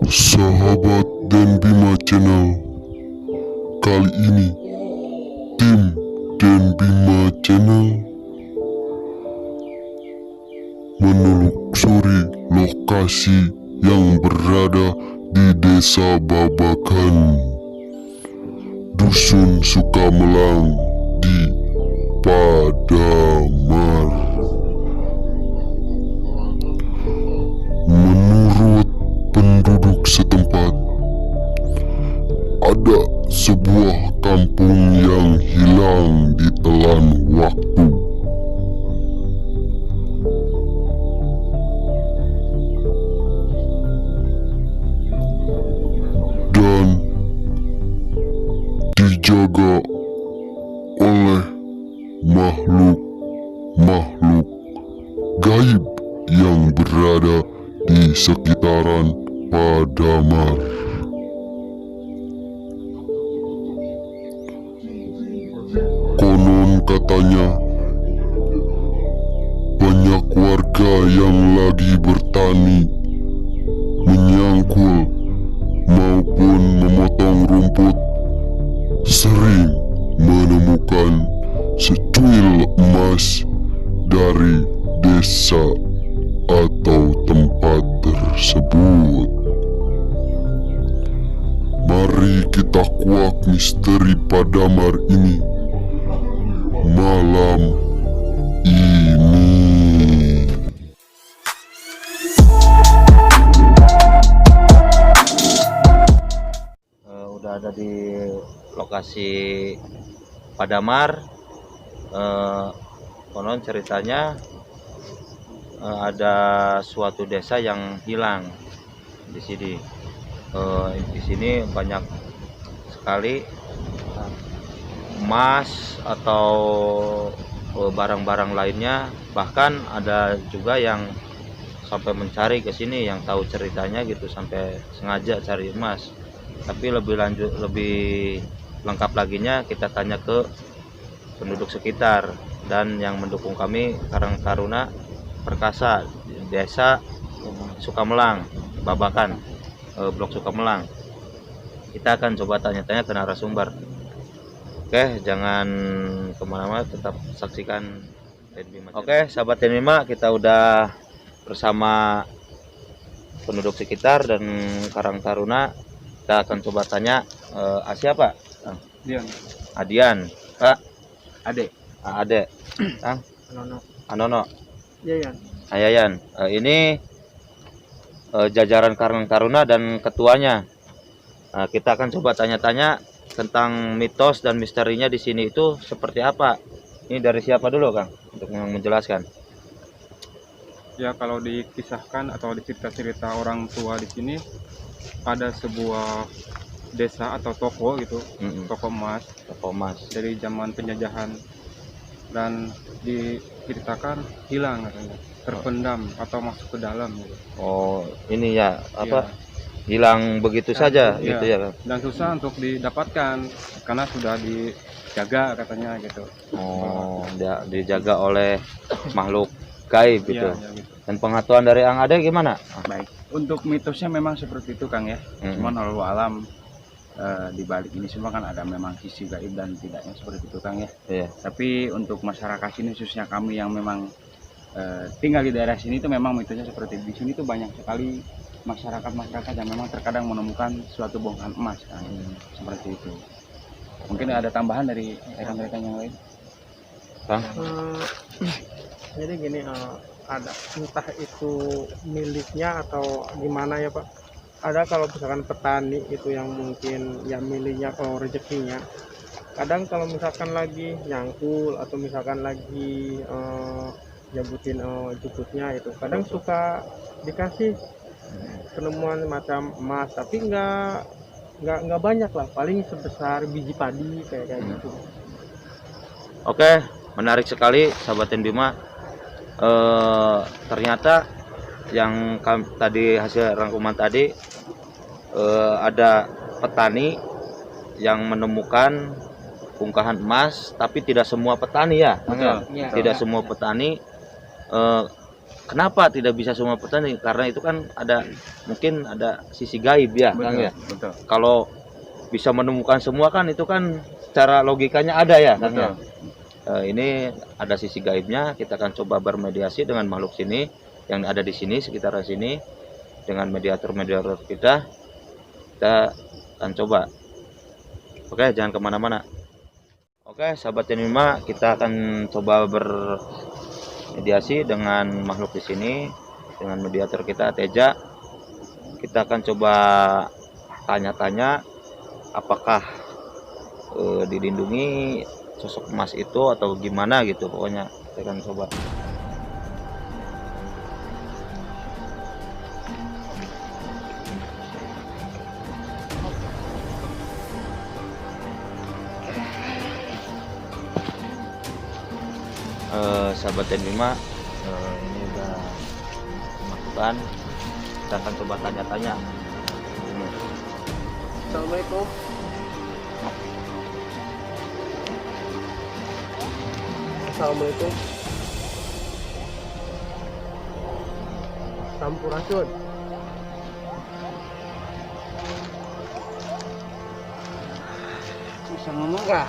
Sahabat Dan Bima Channel, kali ini tim Dan Bima Channel menelusuri lokasi yang berada di Desa Babakan, Dusun Sukamelang di Padamar. Menurut penduduk setempat, ada sebuah kampung yang hilang ditelan waktu. Dan dijaga oleh makhluk-makhluk gaib yang berada di sekitaran Padamar. Konon katanya banyak warga yang lagi bertani, menyangkul maupun memotong rumput sering menemukan secuil emas dari desa atau tempat tersebut. Mari kita kuak misteri Padamar ini malam ini. Udah ada di lokasi Padamar. Konon ceritanya ada suatu desa yang hilang di sini. Di sini banyak sekali emas atau barang-barang lainnya. Bahkan ada juga yang sampai mencari ke sini, yang tahu ceritanya gitu, sampai sengaja cari emas. Tapi lebih lengkap laginya kita tanya ke penduduk sekitar dan yang mendukung kami, Karang Taruna Perkasa, Desa Sukamelang, Babakan, Blok Sukamelang. Kita akan coba tanya-tanya ke narasumber. Oke, jangan kemana-mana, tetap saksikan Dan Bima. Oke, sahabat Dan Bima, kita udah bersama penduduk sekitar dan Karang Taruna. Kita akan coba tanya, siapa? Dian. Adian, Pak. Ade. Ade, Kang. Anono. Yayan. Ayayan. Ini jajaran Karang Taruna dan ketuanya. Kita akan coba tanya-tanya tentang mitos dan misterinya di sini itu seperti apa. Ini dari siapa dulu, Kang, untuk menjelaskan? Ya, kalau dikisahkan atau dicerita-cerita orang tua di sini, ada sebuah desa atau toko gitu, toko emas dari zaman penjajahan, dan diceritakan hilang katanya, terpendam atau masuk ke dalam gitu. Oh, ini ya apa? Hilang begitu saja gitu ya, Kang? Dan susah untuk didapatkan karena sudah dijaga katanya gitu. Oh, dijaga oleh makhluk gaib gitu. Ya, gitu. Dan pengetahuan dari Ang Ade gimana? Baik, untuk mitosnya memang seperti itu, Kang ya. Cuman Allahu alam, di balik ini semua kan ada memang sisi gaib dan tidaknya, seperti itu, Kang ya. Iya. Tapi untuk masyarakat sini, khususnya kami yang memang tinggal di daerah sini, itu memang mitosnya seperti di sini tuh banyak sekali masyarakat yang memang terkadang menemukan suatu bongkahan emas, Kang. Seperti itu. Mungkin ada tambahan dari rekan-rekan yang lain, Kang? Jadi gini, ada entah itu miliknya atau gimana ya Pak. Ada kalau misalkan petani itu yang mungkin ya miliknya atau rezekinya. Kadang kalau misalkan lagi nyangkul atau misalkan lagi nyebutin jukutnya itu, kadang suka dikasih penemuan macam emas, tapi nggak banyak lah, paling sebesar biji padi kayak gitu. Oke, menarik sekali sahabat Dan Bima. Ternyata yang tadi hasil rangkuman tadi, ada petani yang menemukan bongkahan emas, tapi tidak semua petani ya. Betul. Tidak semua petani Kenapa tidak bisa semua petani? Karena itu kan mungkin ada sisi gaib ya, Kang ya. Betul. Kalau bisa menemukan semua kan itu kan secara logikanya ada ya, Kang ya. Ini ada sisi gaibnya. Kita akan coba bermediasi dengan makhluk sini yang ada di sini sekitaran sini dengan mediator kita. Kita akan coba. Oke, jangan kemana-mana. Oke, sahabat N5, kita akan coba mediasi dengan makhluk di sini dengan mediator kita Teja. Kita akan coba tanya-tanya apakah dilindungi sosok emas itu atau gimana gitu, pokoknya kita akan coba. Sahabat N5, ini udah masukkan, kita akan coba tanya-tanya. Assalamualaikum. Assalamualaikum. Sampurasun. Bisa ngomong gak?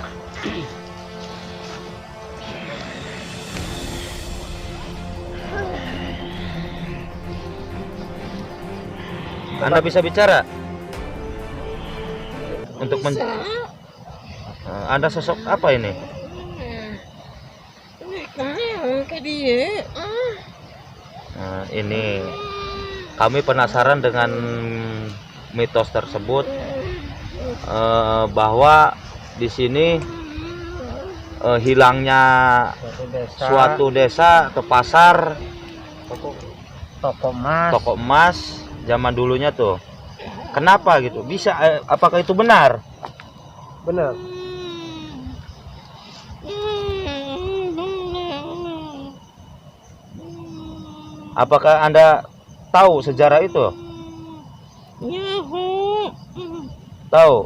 Anda bisa bicara? Untuk Anda sosok apa ini? Ini kami penasaran dengan mitos tersebut, bahwa di sini hilangnya suatu desa ke pasar toko emas zaman dulunya tuh. Kenapa gitu? Bisa apakah itu benar? Benar. Apakah Anda tahu sejarah itu? Tahu?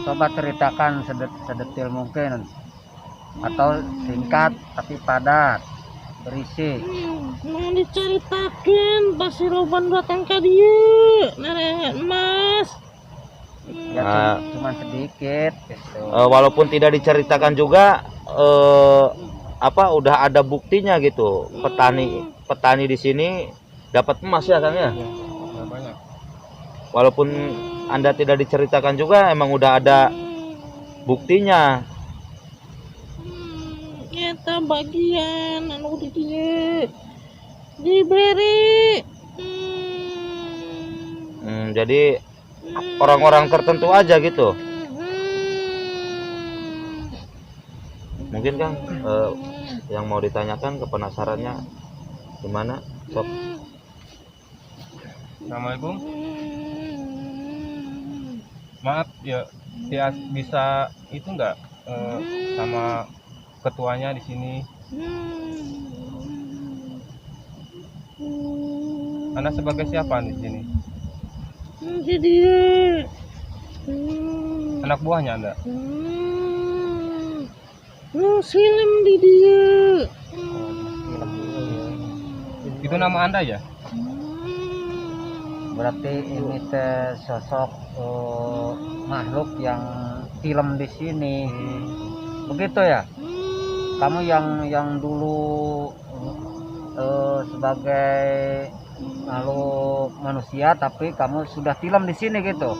Coba ceritakan sedetil mungkin, atau singkat tapi padat, berisi. Mau diceritakan pasti Roban datang ke dia narik emas. Ya, cuma sedikit gitu. Walaupun tidak diceritakan juga, udah ada buktinya gitu. Petani di sini dapat emas ya, Kang ya? Banyak. Walaupun Anda tidak diceritakan juga, emang udah ada buktinya. Kita bagian anu di dia diberi. Jadi orang-orang tertentu aja gitu. Mungkin Kang, yang mau ditanyakan kepenasarannya gimana? Sok. Assalamualaikum. Maaf ya, bisa itu enggak sama ketuanya di sini? Anda sebagai siapa di sini? Jadi Anak buahnya Anda? Muslim di dia. Itu nama Anda ya? Berarti ini sosok makhluk yang film di sini. Begitu ya? Kamu yang dulu sebagai makhluk manusia, tapi kamu sudah film di sini gitu.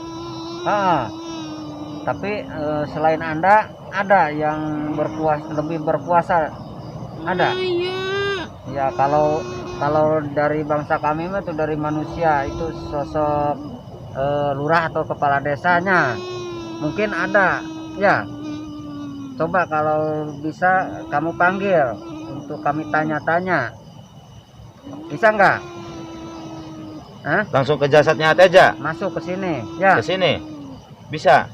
Tapi selain Anda ada yang lebih berpuasa, ada? Ya, kalau dari bangsa kami itu dari manusia itu sosok lurah atau kepala desanya mungkin ada ya. Coba kalau bisa kamu panggil untuk kami tanya-tanya, bisa nggak? Langsung ke jasadnya aja. Masuk ke sini ya. Ke sini bisa.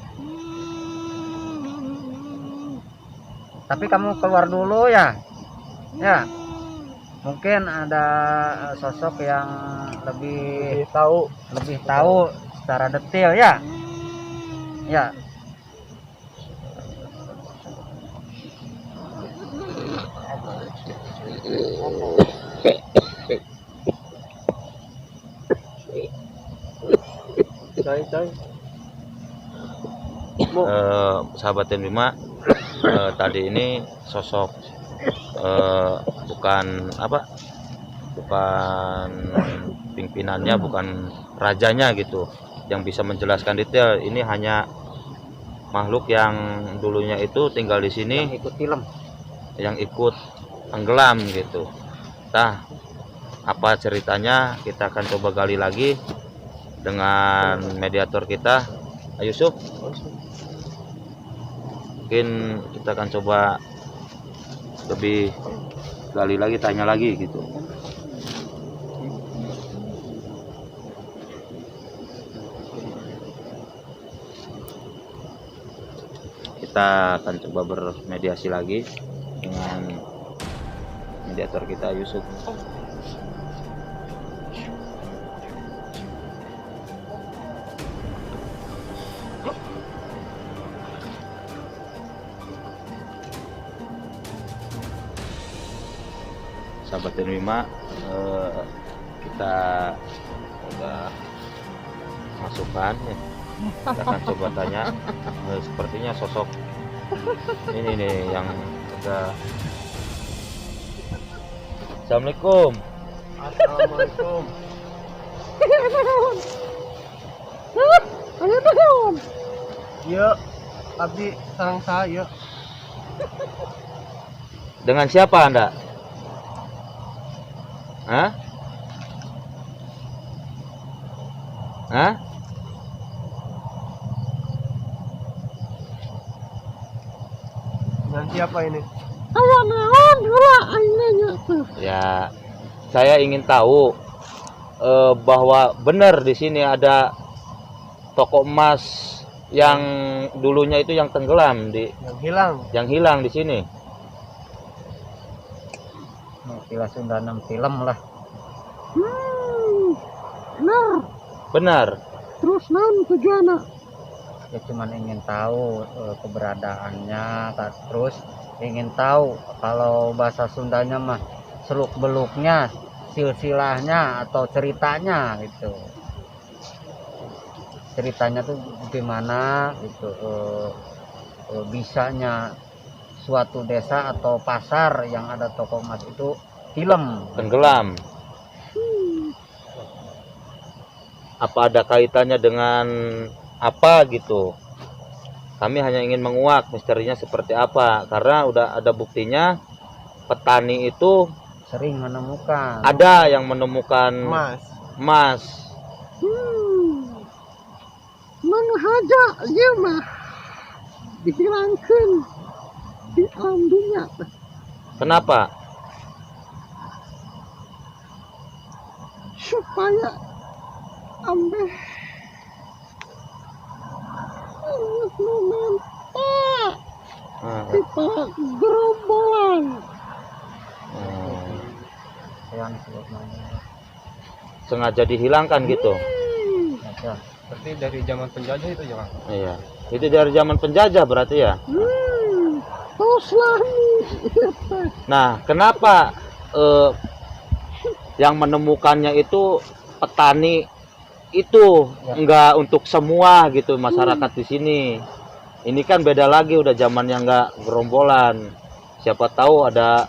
Tapi kamu keluar dulu ya. Ya. Mungkin ada sosok yang lebih tahu secara detail ya. Ya. Sahabat Bima, tadi ini sosok bukan pimpinannya, bukan rajanya gitu yang bisa menjelaskan detail. Ini hanya makhluk yang dulunya itu tinggal di sini, yang ikut tenggelam gitu. Nah, apa ceritanya kita akan coba gali lagi dengan mediator kita, Yusuf. Mungkin kita akan coba lebih gali lagi, tanya lagi gitu. Kita akan coba bermediasi lagi dengan mediator kita, Yusuf. Sahabat Bima, kita udah masukkan ya. Kita akan coba tanya. Sepertinya sosok ini nih yang ada. Assalamualaikum. Assalamualaikum. Ya, abdi sareng saya. Dengan siapa Anda? Hah? Hah? Dan siapa ini? Ya, saya ingin tahu bahwa benar di sini ada toko emas yang dulunya itu yang tenggelam yang hilang di sini. Kila Sunda 6 film lah. Benar. Terus naon tujuannya? Ya cuman ingin tahu keberadaannya, terus ingin tahu kalau bahasa Sundanya mah seluk beluknya, silsilahnya atau ceritanya gitu. Ceritanya tuh gimana gitu, bisanya suatu desa atau pasar yang ada toko emas itu tenggelam. Apa ada kaitannya dengan apa gitu? Kami hanya ingin menguak misterinya seperti apa, karena udah ada buktinya petani itu sering menemukan. Ada yang menemukan emas. Menghaja ieu mah dihilangkeun di alam dunia. Kenapa? Supaya ambeh kita gerombolan. Sengaja dihilangkan gitu. Berarti dari zaman penjajah itu ya, Bang? Iya. Itu dari zaman penjajah berarti ya. Nah, kenapa yang menemukannya itu petani itu enggak untuk semua gitu masyarakat di sini? Ini kan beda lagi, udah zamannya enggak gerombolan. Siapa tahu ada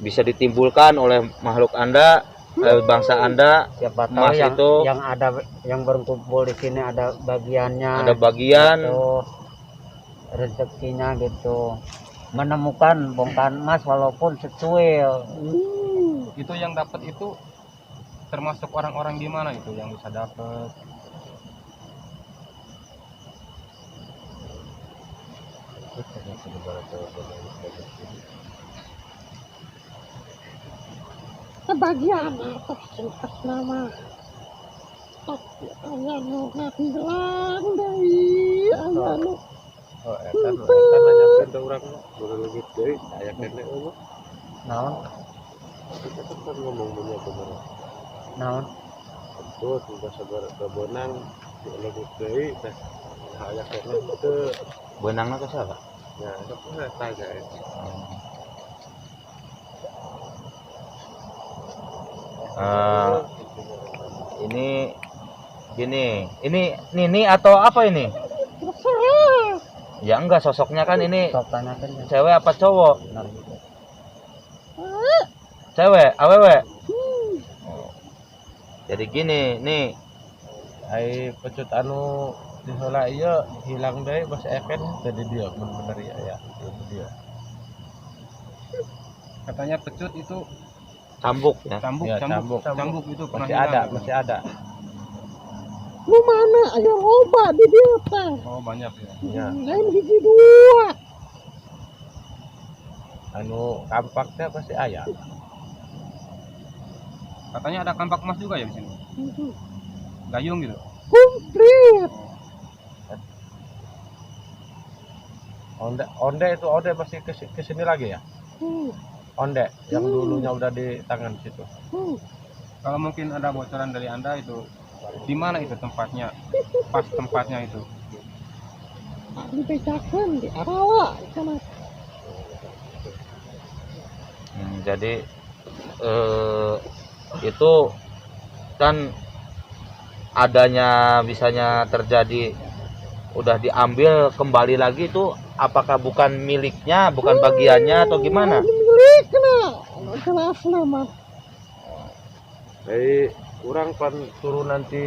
bisa ditimbulkan oleh makhluk Anda, bangsa Anda. Siapa tahu yang ada yang berkumpul di sini ada bagiannya. Ada bagian gitu, rezekinya gitu. Menemukan bongkahan emas walaupun secuil. Itu yang dapat itu termasuk orang-orang di mana itu yang bisa dapat? Sebagian atas nama tapi aya nu hilang deui, aya nu nanyakeun ka urang baru leungit deui aya kene eueuh. Naon? Kita kan ngomong punya kemarin. Naon? Betul, sudah sabar kebenang leungit deui teh aya kene teu benangna ka siapa? Ya, itu pun tanya ya. Ini Gini, ini Nini atau apa ini? Terserah. Ya enggak, sosoknya kan ini Sok tanyakan ya. cewek apa cowok? Benar juga. Cewek, awewe. Hmm. Jadi gini, nih Ai pecut anu diheula ieu hilang deui bos eken tadi dia bener ya dia. Katanya pecut itu cambuk ya. cambuk, Ya, cambuk itu pernah Masih hilang ada, gitu. masih ada. Lu mana ayo loba di dia teh. Oh banyak ya. Ya, Lain hiji dua. anu kampaknya pasti aya. Katanya ada kampak emas juga ya di sini. Gayung gitu. Komplit. Onde itu masih ke sini lagi ya? Hmm. Onde yang dulunya udah di tangan situ. Kalau mungkin ada bocoran dari Anda itu di mana itu tempatnya? Pas tempatnya itu. Dibedakan di Arawa sana. Jadi itu kan adanya bisanya terjadi udah diambil kembali lagi itu apakah bukan miliknya, bukan bagiannya atau gimana? Milikna. Jelas nama. Jadi kurang pan turun nanti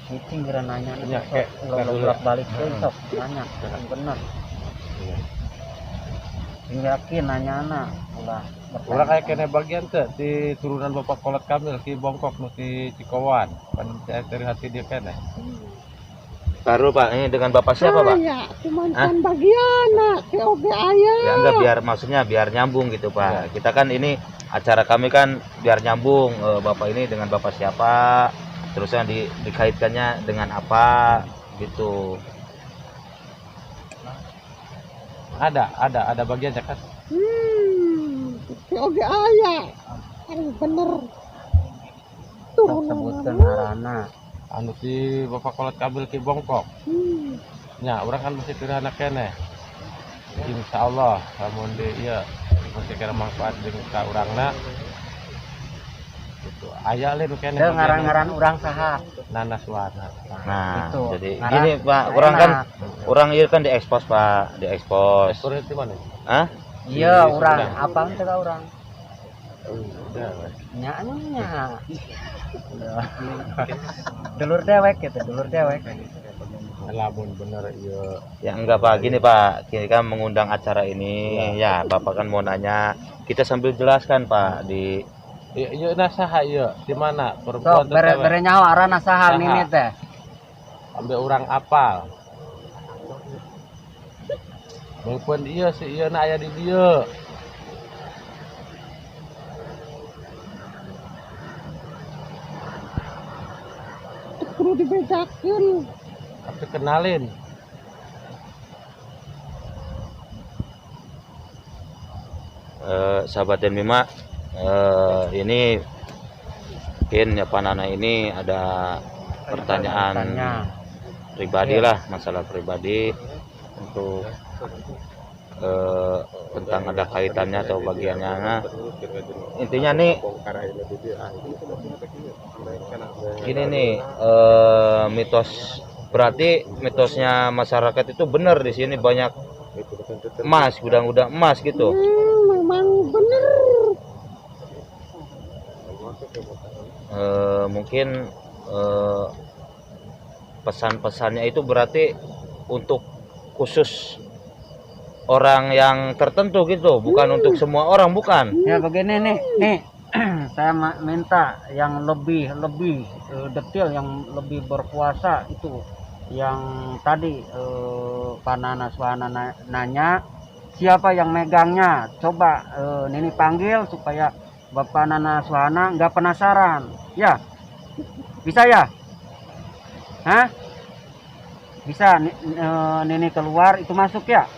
Cicing kira nanya Ya, kayak bolak balik sok nanya yang benar. Yakin nanya anak ulah orang kayak kena bagian tuh di turunan Bapak Kolot Kamil di Bongkok nu di Cikowan pan dari hati dia kena. Taruh Pak, ini dengan Bapak siapa Pak? Saya cuman kan bagian oge aya. Ya enggak, biar maksudnya biar nyambung gitu Pak. Kita kan ini acara kami kan biar nyambung, Bapak ini dengan Bapak siapa, terusnya dikaitkannya dengan apa gitu. Ada bagiannya kan. Oge aya. Bener. sok sebutkan harana. Anu si Bapak Kolot Kamil di Bongkok. Ya, orang kan masih kira anak kene. Insya Allah, namun dia iya masih kira manfaat dengan ka urangna. Itu aya lain kene. Dia ngaran-ngaran urang saha. Nanas warna. Nah, Itu. jadi Ngaran- gini Pak, orang kan orang ieu kan diekspos Pak, diekspos. Turun di mana? Hah? Iya Di urang, Sumedang. apa teh ka urang? Udah, weh. Nya. Dulur dewek gitu, dulur dewek. Lamun bener iya. Ya enggak Pak, gini Pak, kita kan mengundang acara ini, ya Bapak kan mau nanya, kita sambil jelaskan Pak di Iya nasaha iya di mana Sok perempuan atau cewek? bere nyawa arana saha Saha. nini teh. Ambil orang apal. Maupun iya si iya na aya di dia. Perlu dibedakan. Tapi kenalin. sahabat dan Mima, ini mungkin ya Pak Nana ini ada pertanyaan pribadi lah, masalah pribadi untuk tentang ada kaitannya atau bagiannya. Nah, intinya nih gini nih, mitos, berarti mitosnya masyarakat itu benar di sini banyak emas, gudang-gudang emas gitu. Memang bener. Mungkin pesan-pesannya itu berarti untuk khusus orang yang tertentu gitu, bukan untuk semua orang, bukan? Ya begini nih saya minta yang lebih detail, yang lebih berkuasa itu yang tadi Pak Nana Suwana nanya siapa yang megangnya. Coba Nini panggil supaya Bapak Nana Suwana nggak penasaran. Ya bisa ya? Hah? Bisa Nini keluar itu masuk ya?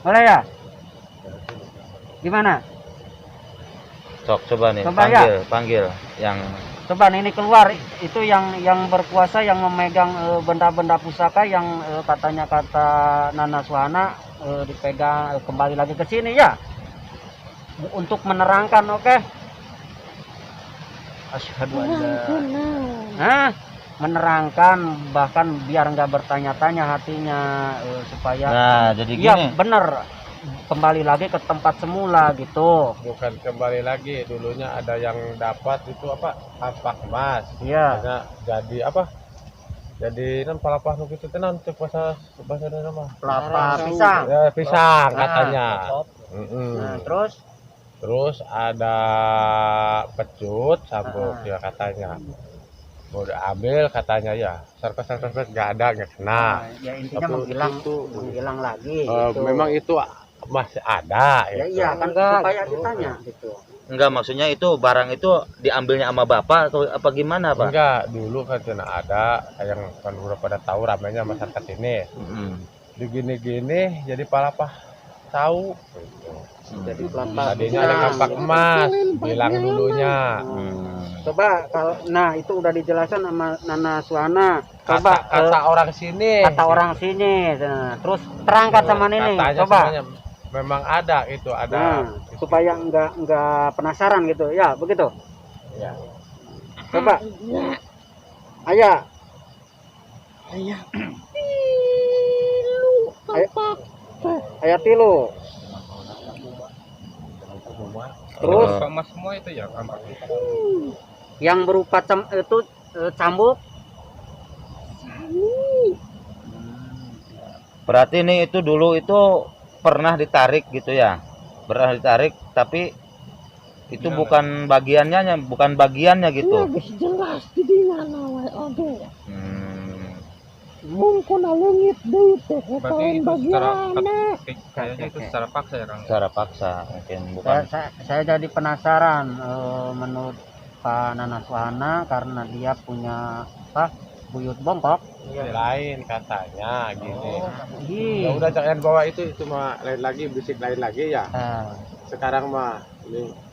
Boleh ya? Gimana? Sok coba nih, Coba panggil yang Coba Nini keluar itu yang berkuasa, yang memegang benda-benda pusaka yang katanya kata Nana Suwana dipegang kembali lagi ke sini ya. Untuk menerangkan, oke? asyhadu an la menerangkan, bahkan biar nggak bertanya-tanya hatinya, supaya Nah, jadi ya gini. bener kembali lagi ke tempat semula gitu. Bukan kembali lagi, dulunya ada yang dapat itu apa, kampak emas. Iya. Hanya jadi apa, jadi nan palapah nu kitu teh naon teh bahasa nama Kelapa pisang. ya pisang Nah, katanya. Nah, Terus ada pecut sabuk ya katanya. Mau diambil katanya ya, serpes nggak ada, nggak kena. Ya intinya Tapi menghilang lagi. Gitu. Memang itu masih ada. Ya itu. iya kan supaya ditanya gitu. Enggak, maksudnya itu barang itu diambilnya sama bapak atau apa gimana, Pak? Enggak, dulu kan cina ada yang kan udah pada tahu ramainya masyarakat ini. Begini-gini jadi palapah tahu. Gitu. Jadi pelapa. Tadinya ada kampak emas, bilang dulunya. Coba kalau nah itu udah dijelaskan sama Nana Suhana. Coba Kata orang sini. Kata orang sini. Nah, terus terangkat sama Nini. Katanya Coba. semuanya memang ada itu, ada. Supaya enggak penasaran gitu. Ya, begitu. Ya. Coba. Ayah. Ayah tilu. Terus emas semua itu ya kampak. yang berupa cambuk. Berarti ini itu dulu itu pernah ditarik gitu ya. Pernah ditarik tapi itu bukan bagiannya, bukan bagiannya gitu. jelas di mana wae oge. Mungkin leungit deui teh Berarti itu kayaknya itu secara paksa ya, Kang. Secara paksa mungkin bukan. Saya jadi penasaran menurut Pak Nana Suhana karena dia punya buyut bongkok. Lain katanya gini. Ih. Ya udah jangan bawa itu mah lain lagi, bisik lain lagi ya. Sekarang mah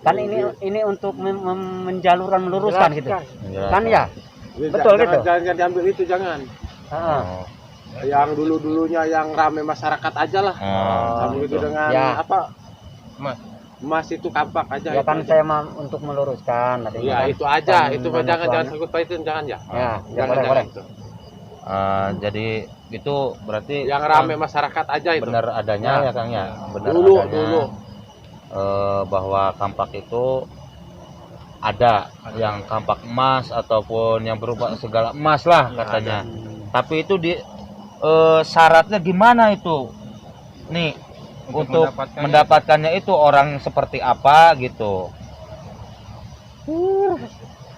Kan ini untuk menjalurkan meluruskan gitu. Kan ya? Betul Betul gitu. Jangan diambil itu, jangan. Yang dulunya yang rame masyarakat aja lah. Kamu itu dengan apa? Emas itu kampak aja. Ya kan saya mah untuk meluruskan. Ya itu aja, itu mah jangan ikut paitin, jangan ya. Ya boleh. Jadi itu berarti yang rame masyarakat aja itu. Benar adanya ya Kang ya. Benar dulu adanya, dulu bahwa kampak itu ada yang kampak emas ataupun yang berupa segala emas lah katanya. Tapi itu di syaratnya gimana itu? Nih untuk mendapatkannya itu orang seperti apa gitu?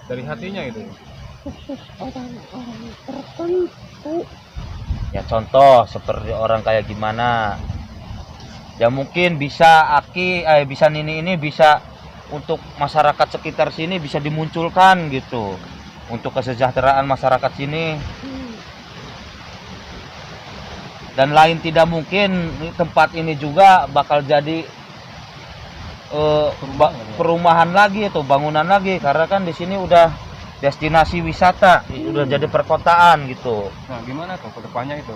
Dari hatinya itu. Orang-orang tertentu. Ya contoh seperti orang kayak gimana? Ya mungkin bisa bisa Nini ini bisa untuk masyarakat sekitar sini bisa dimunculkan gitu untuk kesejahteraan masyarakat sini. Dan lain tidak mungkin tempat ini juga bakal jadi perumahan lagi atau bangunan lagi karena kan di sini udah destinasi wisata, udah jadi perkotaan gitu. Nah, gimana tuh kedepannya itu?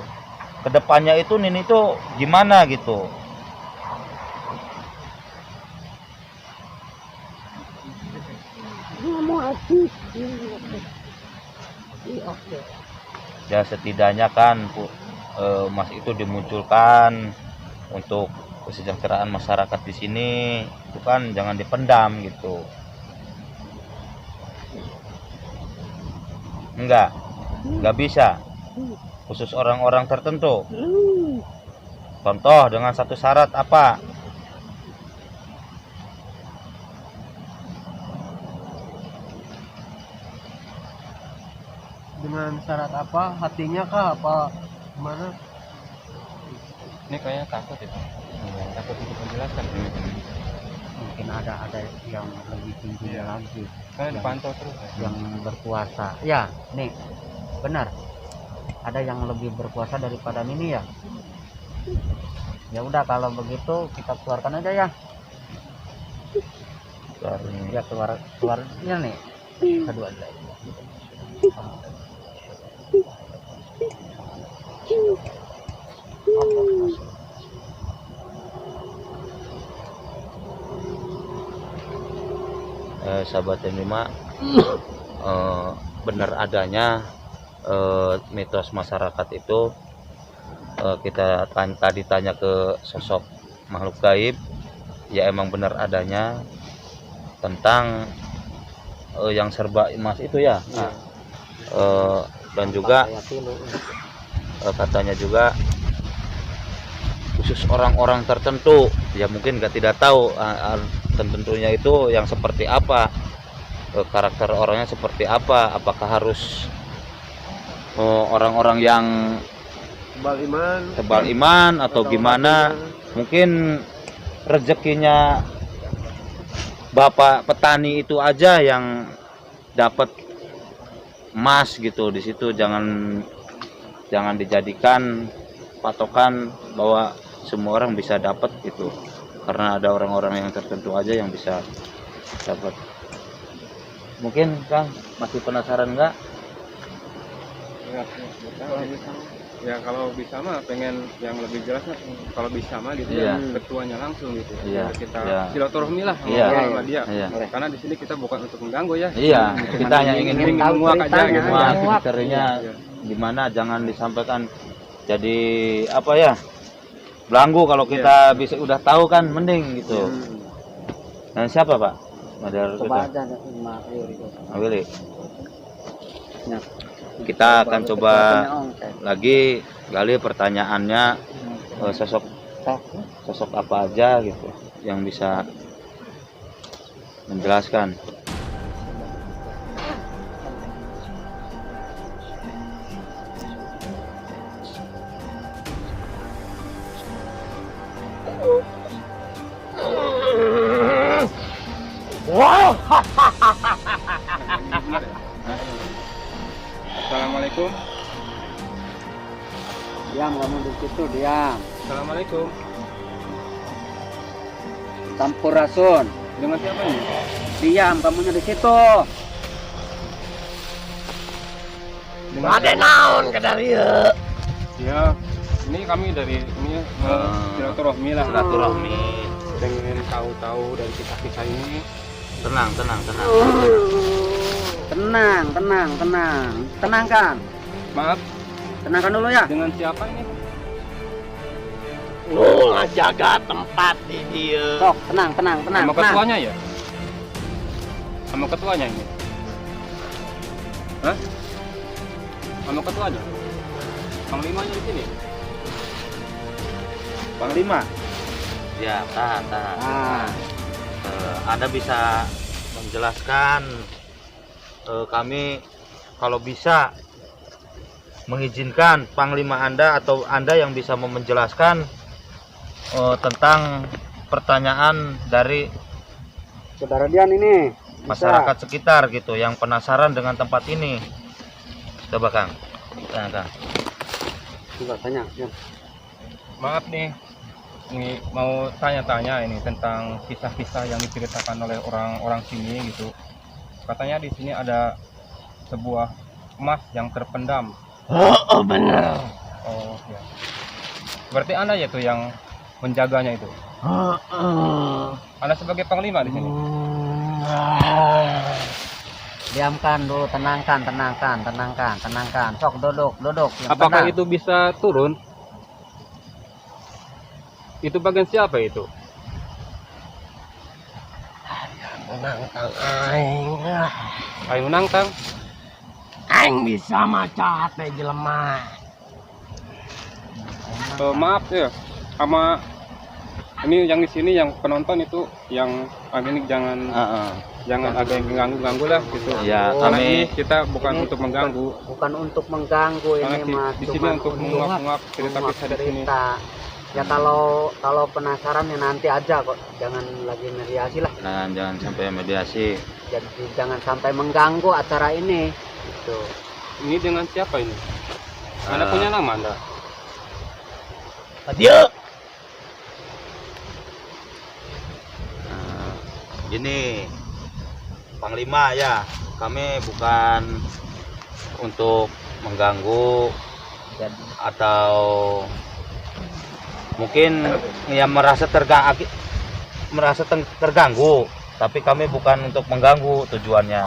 Kedepannya itu Nini tuh gimana gitu? Ya setidaknya kan Mas itu dimunculkan untuk kesejahteraan masyarakat di sini, itu kan jangan dipendam gitu. Enggak bisa. Khusus orang-orang tertentu. Contoh dengan satu syarat apa? Dengan syarat apa? Hatinya kah apa gimana? Ini kayaknya takut itu. Takut untuk menjelaskan. Mungkin ada yang lebih tinggi lagi. Karena dipantau terus. Yang berkuasa. Ya, nih benar. Ada yang lebih berkuasa daripada Nini ya. Ya udah kalau begitu kita keluarkan aja ya. Ya keluarnya nih. Kedua aja. Sahabat M5, benar adanya mitos masyarakat itu, kita tadi tanya ke sosok makhluk gaib, ya emang benar adanya tentang yang serba emas itu ya. Nah, dan juga katanya juga khusus orang-orang tertentu, ya mungkin tidak tahu tentunya itu yang seperti apa, karakter orangnya seperti apa, apakah harus orang-orang yang tebal iman atau gimana. Mungkin rezekinya bapak petani itu aja yang dapat emas gitu di situ. Jangan dijadikan patokan bahwa semua orang bisa dapat gitu, karena ada orang-orang yang tertentu aja yang bisa dapat. Mungkin Kang masih penasaran nggak? Ya kalau bisa mah pengen yang lebih jelas mah, kalau bisa mah gitu Iya. ya ketuanya langsung gitu. Iya. Kita Iya. silaturahmi lah Iya. sama dia. Iya. Karena di sini kita bukan untuk mengganggu ya. Iya, kita hanya ingin tahu menguak aja ceritanya. gitu. Wah, Menguak. ceritanya Iya. gimana, jangan disampaikan jadi apa ya, belanggu. Kalau kita bisa udah tahu kan mending gitu. Dan siapa Pak? Model Coba kita. aja Mas Yuri. Willy. Ya. Kita akan coba Oke. lagi gali pertanyaannya, sosok apa aja gitu yang bisa menjelaskan. Assalamualaikum. Diam kamu di situ, diam. Assalamualaikum. Sampurasun. Dengan siapa ini? Diam kamunya di situ. Ada naon ke dari ya. Ini kami dari ini silaturahmi lah. Silaturahmi. Pengen tahu-tahu dari kisah-kisah ini. Tenang. Tenangkan. Maaf, Tenangkan dulu ya. dengan siapa ini? Jaga tempat di dia. Sok, tenang. Sama ketuanya ya? Sama ketuanya ini? Hah? Sama ketuanya? Panglimanya di sini? Panglima. Ya, tahan. Nah, Anda bisa menjelaskan, kami kalau bisa mengizinkan Panglima Anda atau Anda yang bisa menjelaskan tentang pertanyaan dari saudara Dian ini. Bisa. masyarakat sekitar gitu yang penasaran dengan tempat ini. Coba Kang. Kang. Coba tanya. Ya. Maaf nih, ini mau tanya-tanya ini tentang kisah-kisah yang diceritakan oleh orang-orang sini gitu. Katanya di sini ada sebuah emas yang terpendam. Oh, bener. Oh ya. Berarti Anda ya tuh yang menjaganya itu. Anda sebagai panglima di sini. Diamkan dulu, tenangkan. Sok duduk. Yang Apakah tenang. itu bisa turun? Itu bagian siapa itu? Menangkang aing. Ayo nangkang. Aing bisa maca teh jelema. Maaf ya, sama ini yang di sini yang penonton itu yang ini jangan agak ganggu lah gitu. Ya, Karena kami ini kita bukan untuk mengganggu. Bukan untuk mengganggu Karena ini Mas, di sini cuma untuk menguak cerita-kisah di sini. cerita. Ya kalau penasaran ya nanti aja kok, jangan lagi mediasi lah. nah, jangan sampai mediasi. Jadi jangan sampai mengganggu acara ini. Gitu. Ini dengan siapa ini? Anda punya nama Anda? Dia. Gini, Panglima ya, kami bukan untuk mengganggu atau mungkin ya merasa terganggu tapi kami bukan untuk mengganggu tujuannya.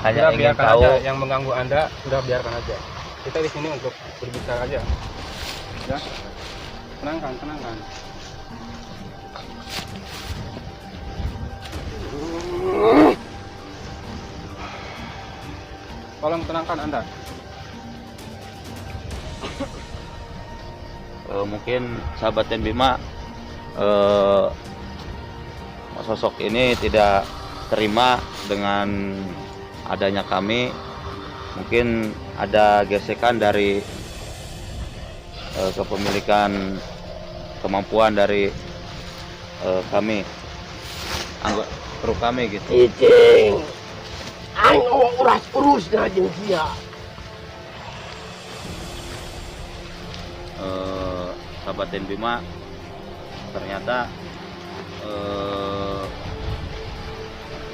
Hanya Udah, ingin biarkan tahu. aja yang mengganggu Anda, udah biarkan aja. Kita di sini untuk berbicara aja. Ya. Tenangkan, tenangkan. Tolong tenangkan Anda. Mungkin sahabat Ten Bima sosok ini tidak terima dengan adanya kami. Mungkin ada gesekan dari kepemilikan kemampuan dari kami, anggota kru kami gitu. Cicing, aing urus na jeung sia. Sahabat Ten Bima ternyata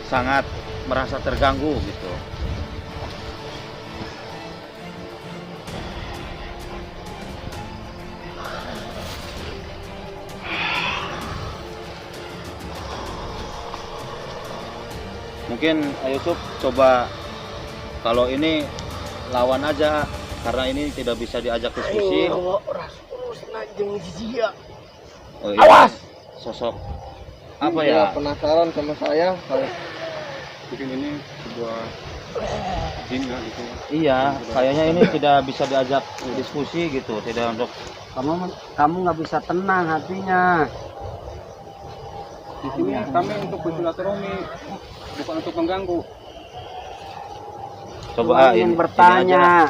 sangat merasa terganggu gitu. Mungkin Yusuf coba kalau ini lawan aja karena ini tidak bisa diajak diskusi. Urus na jeung sia. Oh, iya. Awas! Sosok apa ya? Penasaran sama saya kalau Mungkin ini sebuah jin ya gitu. Iya, kayaknya ini tidak bisa diajak diskusi gitu, tidak untuk Kamu nggak bisa tenang hatinya. Di sini kami untuk bersilaturahmi, bukan untuk mengganggu. coba Yang ini bertanya. aja,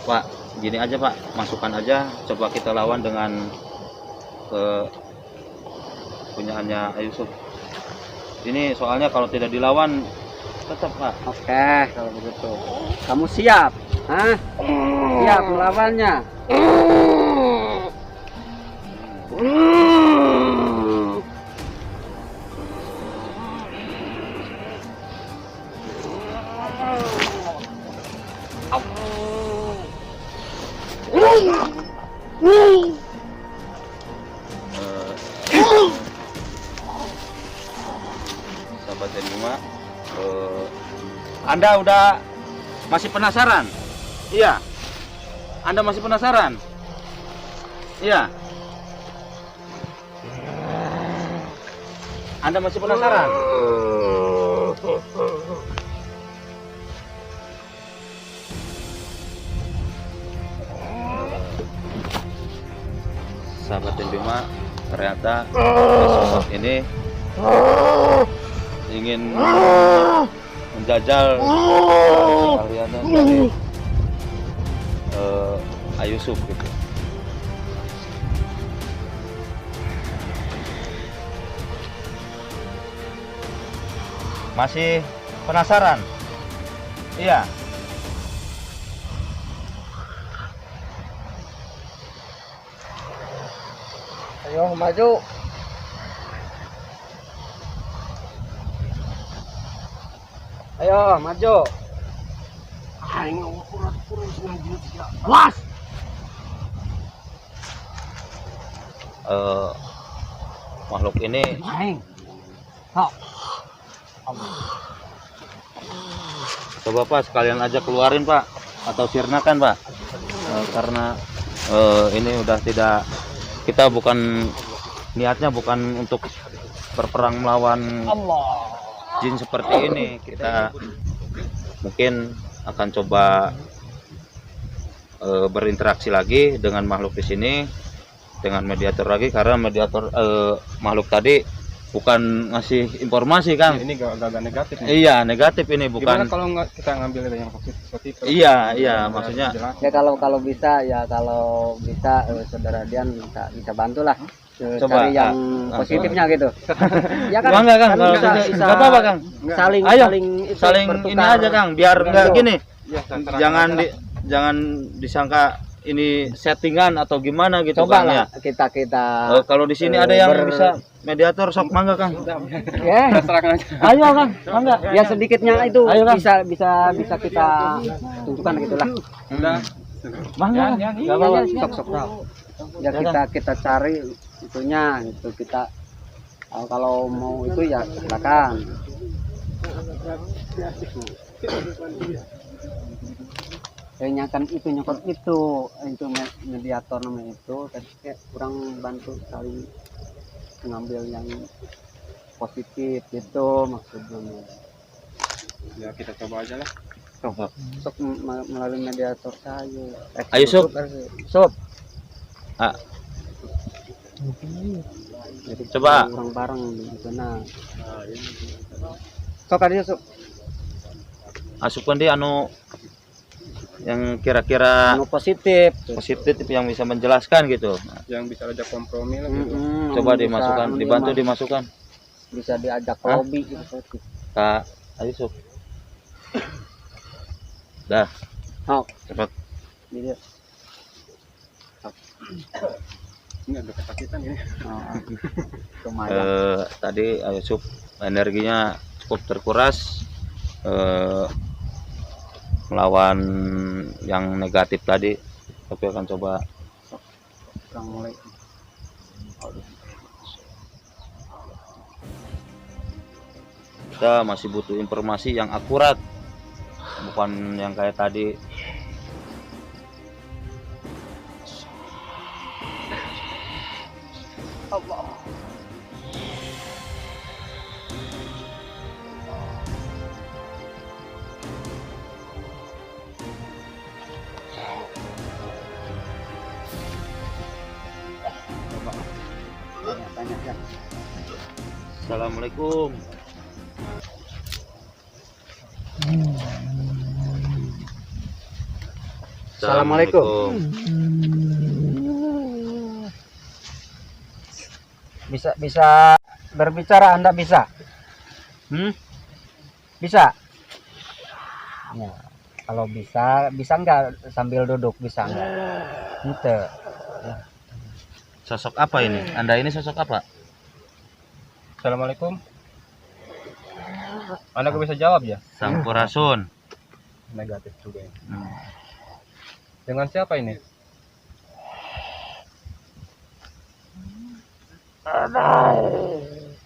Pak, gini aja Pak, masukan aja, coba kita lawan dengan punyaannya Yusuf. Ini soalnya kalau tidak dilawan tetap Pak. Oke, kalau begitu. Kamu siap? Hah? Siap melawannya? Sahabat Ten Bima, Anda udah masih penasaran? Iya. Anda masih penasaran? Iya. Anda masih penasaran? Sahabat Ten Bima, ternyata sosok ini ingin menjajal kalian dari Yusuf gitu. Masih penasaran? Iya. ayo maju. Ayo, maju. Aing urus na jeung sia. Awas! Makhluk ini Aing. coba Pak sekalian aja keluarin Pak, atau sirnakan Pak. Karena ini udah tidak, kita bukan niatnya bukan untuk berperang melawan jin seperti ini. Kita mungkin akan coba berinteraksi lagi dengan makhluk di sini, dengan mediator lagi, karena mediator makhluk tadi bukan ngasih informasi Kang. Ini agak negatif nih. Iya, negatif ini, Gimana bukan. kalau nggak kita ngambil yang positif? Iya, maksudnya Jelas. Ya kalau bisa saudara Dian bisa bantulah. Coba, Cari yang positifnya gitu. Ya kan? Bangga Kang, Kan kalau bisa- gitu. bisa Nggak apa-apa Kang. Saling Ayo, itu saling bertukar. ini aja Kang, biar nggak gini. Ya, terserah Jangan aja lah. jangan disangka ini settingan atau gimana gitu Coba Kang, ya. lah kita Kalau di sini ada yang bisa mediator, sok mangga Kang. ya. Terserahkan aja. Ayo Kang, mangga. Ya sedikitnya itu Ayo, Kang. bisa kita tunjukkan gitulah. Udah. Mangga. Nggak apa-apa. Sok tahu. Ya kita cari itunya itu kita Kalau mau itu ya silakan. Nyakan itu nyokot itu mediator namanya itu, tadi kayak kurang bantu saling mengambil yang positif itu maksudnya. Ya kita coba aja lah. Coba melalui mediator saya. Ayo Sob. Sob. Ah. Jadi Coba. Orang bareng di sana. Sok aja Sob. Asupan dia anu yang kira-kira positif yang bisa menjelaskan gitu. Yang bisa ajak kompromi lah gitu. Coba dimasukkan, dibantu dimasukkan. Bisa diajak lobby gitu. Kak, ayo Sob. Dah. Oh, cepat. Ini ada kesakitan ini. Tadi ayo Sob energinya cukup terkuras melawan yang negatif tadi, tapi akan coba mulai. Kita masih butuh informasi yang akurat, bukan yang kayak tadi. Tanya. Assalamualaikum. Assalamualaikum. Bisa berbicara, Anda bisa? Bisa? Ya, kalau bisa nggak sambil duduk, bisa nggak? Gitu. Sosok apa ini? Anda ini sosok apa? Assalamualaikum. Anda kok bisa jawab ya? Sampurasun. Negatif juga ya. Dengan siapa ini?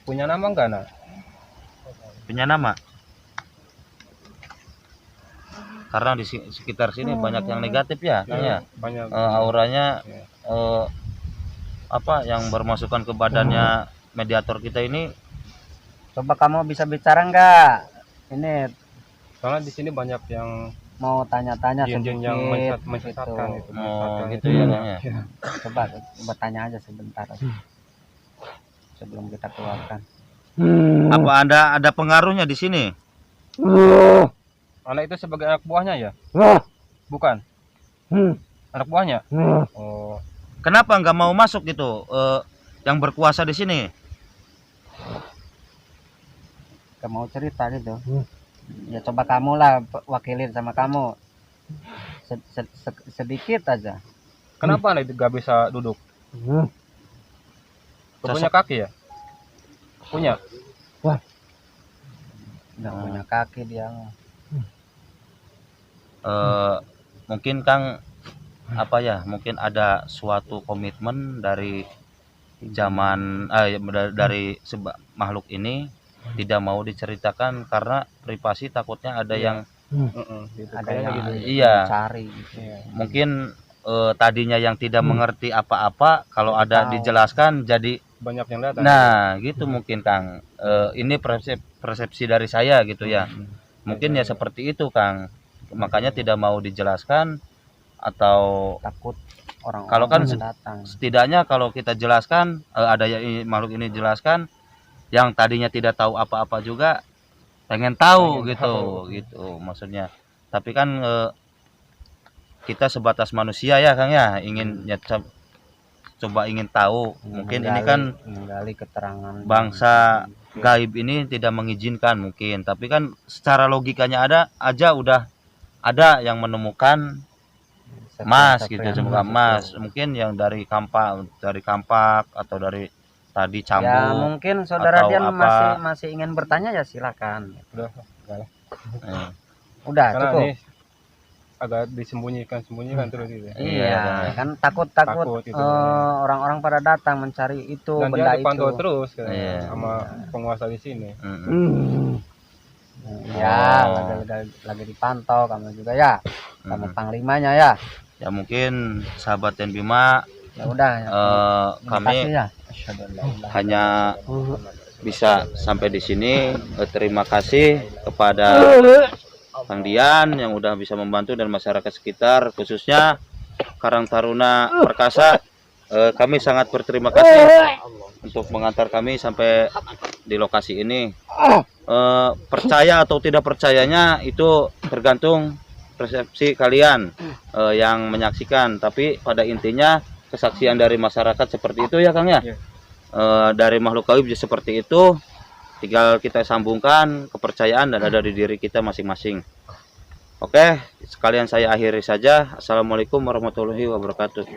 Punya nama enggak, Nak? Punya nama? Karena di sekitar sini banyak yang negatif ya, ya. Banyak. Auranya apa yang bermasukan ke badannya mediator kita ini. Coba kamu bisa bicara nggak? Ini Soalnya di sini banyak yang mau tanya-tanya jin-jin yang gitu. menyesatkan itu. Gitu ya. Coba tanya aja sebentar sebelum kita keluarkan. Apa ada pengaruhnya di sini? Anak itu sebagai anak buahnya ya? Bukan? Anak buahnya? Oh. Kenapa nggak mau masuk gitu? Yang berkuasa di sini? Gak mau cerita gitu. Ya coba kamu lah wakilin sama kamu. Sedikit aja. Kenapa anak itu gak bisa duduk? Punya kaki ya? Punya? Nggak punya kaki dia. Mungkin Kang apa ya? Mungkin ada suatu komitmen dari zaman dari makhluk ini tidak mau diceritakan karena privasi, takutnya ada yang ada yang cari. Mungkin tadinya yang tidak mengerti apa-apa, kalau ada dijelaskan jadi banyak yang datang. Nah, gitu mungkin Kang. Ini persepsi dari saya gitu ya. Mungkin ya seperti itu Kang. Makanya tidak mau dijelaskan atau takut orang. Kalau kan datang. Setidaknya kalau kita jelaskan, ada yang makhluk ini jelaskan, yang tadinya tidak tahu apa-apa juga pengen tahu gitu maksudnya. Tapi kan kita sebatas manusia ya Kang ya, ingin coba ingin tahu. Mungkin ini kan menggali keterangan bangsa gaib ini tidak mengizinkan mungkin, tapi kan secara logikanya udah ada yang menemukan emas gitu, semoga emas. Mungkin yang dari kampak atau dari tadi cambuk. Ya mungkin saudara Dian masih ingin bertanya ya silakan. Udah Udah karena cukup. agak disembunyikan terus gitu. Iya, kan takut Gitu. orang-orang pada datang mencari itu Dan benda dia dipantau itu. terus Iya. sama penguasa di sini. Ya, lagi dipantau kamu juga ya, sama panglimanya ya. Ya mungkin sahabat Dan Bima, Ya udah. kami ya. hanya bisa sampai di sini. Terima kasih kepada Kang Dian yang udah bisa membantu dan masyarakat sekitar, khususnya Karang Taruna Perkasa. Kami sangat berterima kasih untuk mengantar kami sampai di lokasi ini. Percaya atau tidak percayanya itu tergantung persepsi kalian yang menyaksikan, tapi pada intinya kesaksian dari masyarakat seperti itu ya Kang ya. Dari makhluk gaib seperti itu, tinggal kita sambungkan kepercayaan dan ada di diri kita masing-masing. Oke, sekalian saya akhiri saja. Assalamualaikum warahmatullahi wabarakatuh.